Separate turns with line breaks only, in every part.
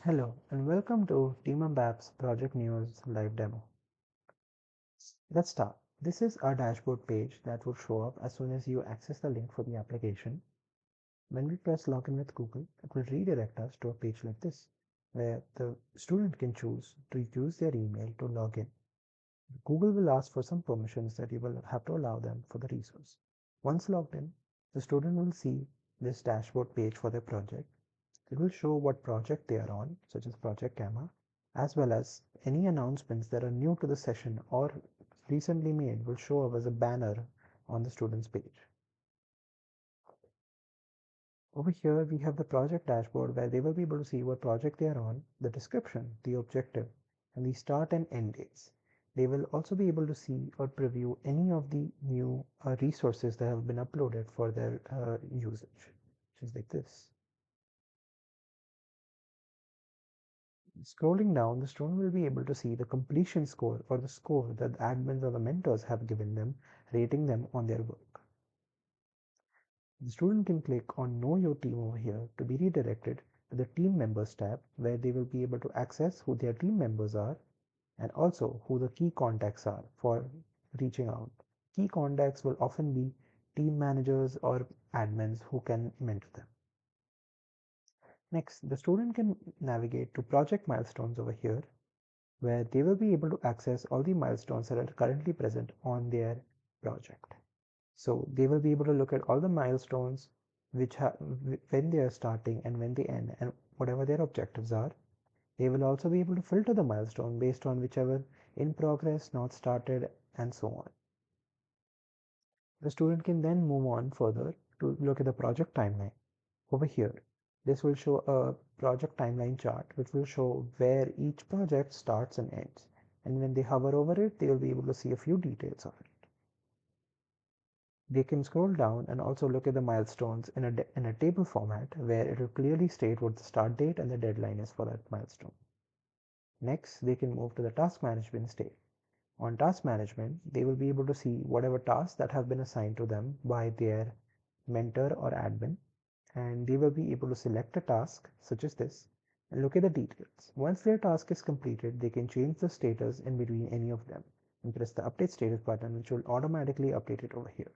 Hello and welcome to Teamup Apps Project News live demo. Let's start. This is our dashboard page that will show up as soon as you access the link for the application. When we press login with Google, it will redirect us to a page like this, where the student can choose to use their email to log in. Google will ask for some permissions that you will have to allow them for the resource. Once logged in, the student will see this dashboard page for their project. It will show what project they are on, such as Project Gamma, as well as any announcements that are new to the session or recently made will show up as a banner on the student's page. Over here, we have the project dashboard where they will be able to see what project they are on, the description, the objective, and the start and end dates. They will also be able to see or preview any of the new resources that have been uploaded for their usage, which is like this. Scrolling down, the student will be able to see the completion score or the score that the admins or the mentors have given them, rating them on their work. The student can click on Know Your Team over here to be redirected to the Team Members tab, where they will be able to access who their team members are and also who the key contacts are for reaching out. Key contacts will often be team managers or admins who can mentor them. Next, the student can navigate to project milestones over here, where they will be able to access all the milestones that are currently present on their project. So they will be able to look at all the milestones when they are starting and when they end and whatever their objectives are. They will also be able to filter the milestone based on whichever in progress, not started, and so on. The student can then move on further to look at the project timeline. Over here, this will show a project timeline chart which will show where each project starts and ends. And when they hover over it, they will be able to see a few details of it. They can scroll down and also look at the milestones in a table format where it will clearly state what the start date and the deadline is for that milestone. Next, they can move to the task management stage. On task management, they will be able to see whatever tasks that have been assigned to them by their mentor or admin, and they will be able to select a task such as this and look at the details. Once their task is completed, they can change the status in between any of them and press the update status button, which will automatically update it over here.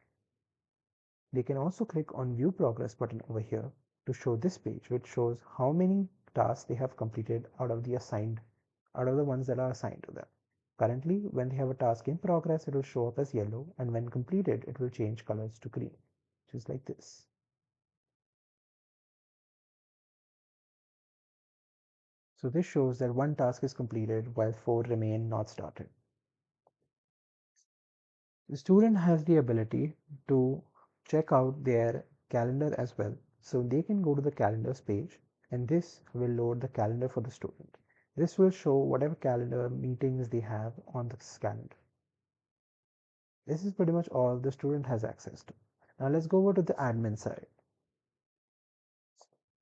They can also click on view progress button over here to show this page, which shows how many tasks they have completed out of the ones that are assigned to them. Currently, when they have a task in progress, it will show up as yellow, and when completed, it will change colors to green, just like this. So this shows that one task is completed while 4 remain not started. The student has the ability to check out their calendar as well. So they can go to the calendars page, and this will load the calendar for the student. This will show whatever calendar meetings they have on this calendar. This is pretty much all the student has access to. Now let's go over to the admin side.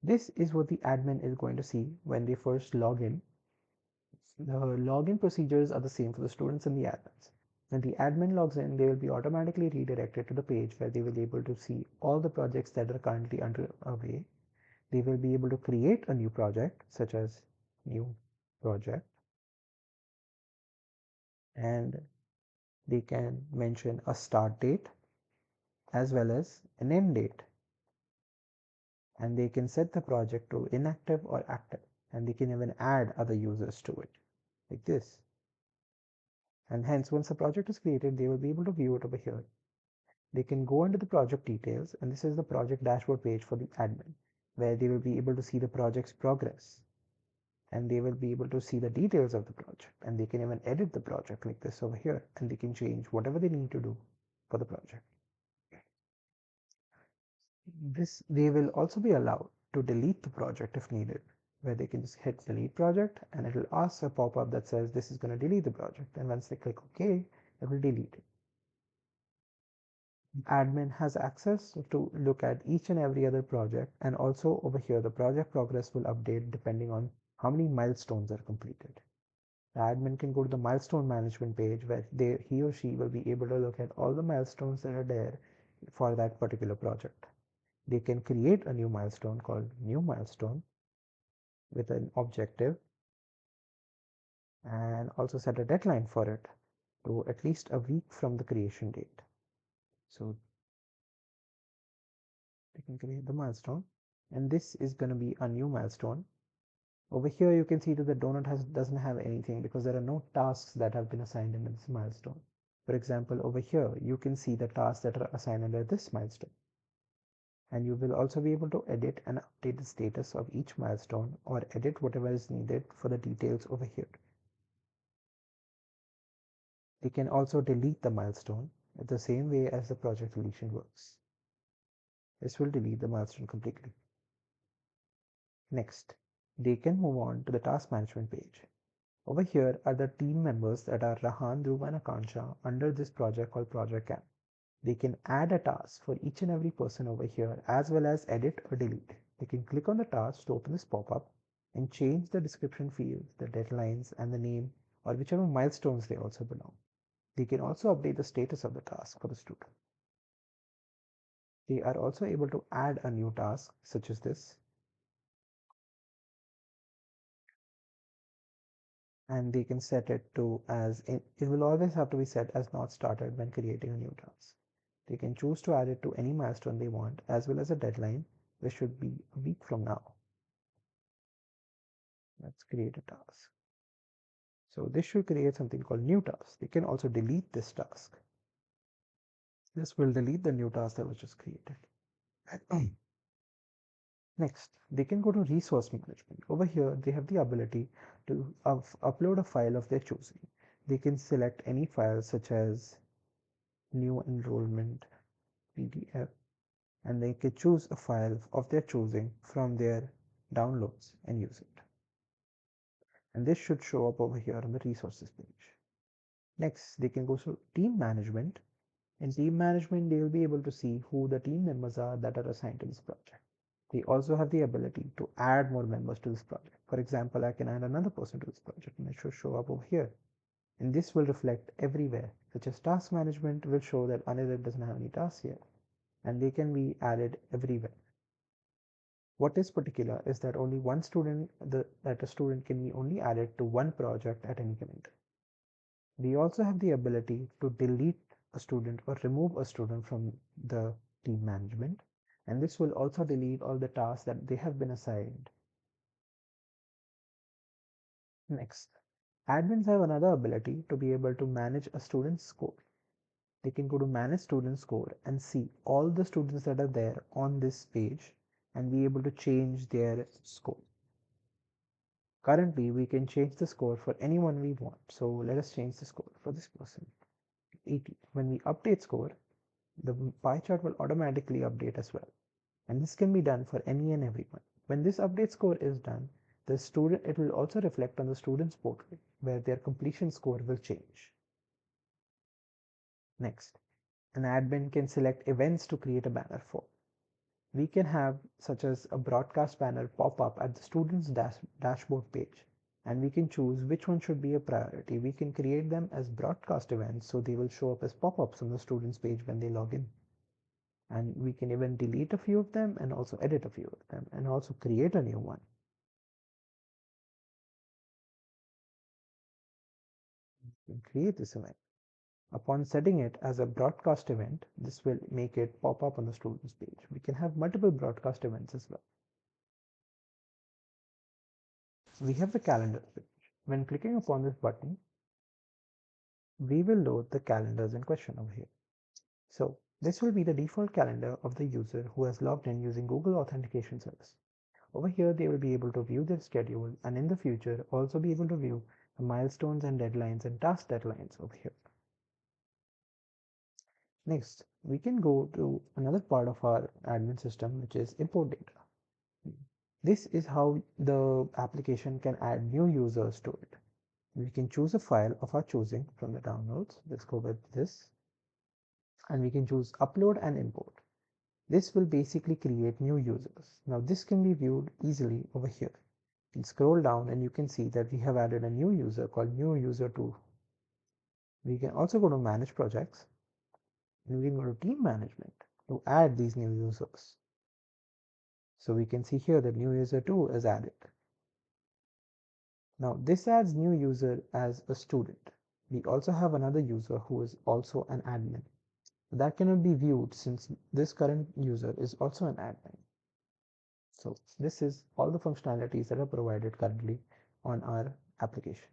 This is what the admin is going to see when they first log in. The login procedures are the same for the students and the admins. When the admin logs in, they will be automatically redirected to the page where they will be able to see all the projects that are currently underway. They will be able to create a new project, such as new project, and they can mention a start date as well as an end date. And they can set the project to inactive or active, and they can even add other users to it, like this. And hence, once the project is created, they will be able to view it over here. They can go into the project details, and this is the project dashboard page for the admin, where they will be able to see the project's progress, and they will be able to see the details of the project, and they can even edit the project like this over here, and they can change whatever they need to do for the project. This they will also be allowed to delete the project if needed, where they can just hit delete project, and it will ask a pop-up that says this is going to delete the project, and once they click OK, it will delete it. Admin has access to look at each and every other project, and also over here the project progress will update depending on how many milestones are completed. The admin can go to the milestone management page where he or she will be able to look at all the milestones that are there for that particular project. They can create a new milestone called new milestone, with an objective and also set a deadline for it to at least a week from the creation date. So we can create the milestone, and this is going to be a new milestone. Over here you can see that the donut doesn't have anything because there are no tasks that have been assigned in this milestone. For example, over here you can see the tasks that are assigned under this milestone, and you will also be able to edit and update the status of each milestone or edit whatever is needed for the details over here. You can also delete the milestone the same way as the project deletion works. This will delete the milestone completely. Next, they can move on to the task management page. Over here are the team members that are Rahan, Dhruv and Akansha under this project called Project Camp. They can add a task for each and every person over here as well as edit or delete. They can click on the task to open this pop-up and change the description field, the deadlines and the name or whichever milestones they also belong. They can also update the status of the task for the student. They are also able to add a new task such as this, and they can set it to as it will always have to be set as not started when creating a new task. They can choose to add it to any milestone they want as well as a deadline, which should be a week from now. Let's create a task. So this should create something called new task. They can also delete this task. This will delete the new task that was just created. Next, they can go to resource management. Over here, they have the ability to upload a file of their choosing. They can select any file such as new enrollment, PDF, and they can choose a file of their choosing from their downloads and use it. And this should show up over here on the resources page. Next, they can go to team management. In team management, they will be able to see who the team members are that are assigned to this project. They also have the ability to add more members to this project. For example, I can add another person to this project and it should show up over here. And this will reflect everywhere, such as task management will show that Anirudh doesn't have any tasks here, and they can be added everywhere. What is particular is that only one student, that a student can be only added to one project at any given time. We also have the ability to delete a student or remove a student from the team management, and this will also delete all the tasks that they have been assigned. Next, admins have another ability to be able to manage a student's score. They can go to manage student score and see all the students that are there on this page and be able to change their score. Currently, we can change the score for anyone we want. So let us change the score for this person, 80. When we update score, the pie chart will automatically update as well. And this can be done for any and everyone. When this update score is done, it will also reflect on the student's portrait where their completion score will change. Next, an admin can select events to create a banner for. We can have such as a broadcast banner pop up at the student's dashboard page, and we can choose which one should be a priority. We can create them as broadcast events so they will show up as pop-ups on the student's page when they log in. And we can even delete a few of them and also edit a few of them and also create a new one. We can create this event. Upon setting it as a broadcast event, this will make it pop up on the student's page. We can have multiple broadcast events as well. We have the calendar page. When clicking upon this button, we will load the calendars in question over here. So this will be the default calendar of the user who has logged in using Google Authentication Service. Over here, they will be able to view their schedule and in the future also be able to view the milestones and deadlines and task deadlines over here. Next, we can go to another part of our admin system, which is import data. This is how the application can add new users to it. We can choose a file of our choosing from the downloads. Let's go with this. And we can choose upload and import. This will basically create new users. Now this can be viewed easily over here. You can scroll down and you can see that we have added a new user called new user 2. We can also go to manage projects and we can go to team management to add these new users. So we can see here that new user 2 is added. Now this adds new user as a student. We also have another user who is also an admin. That cannot be viewed since this current user is also an admin. So this is all the functionalities that are provided currently on our application.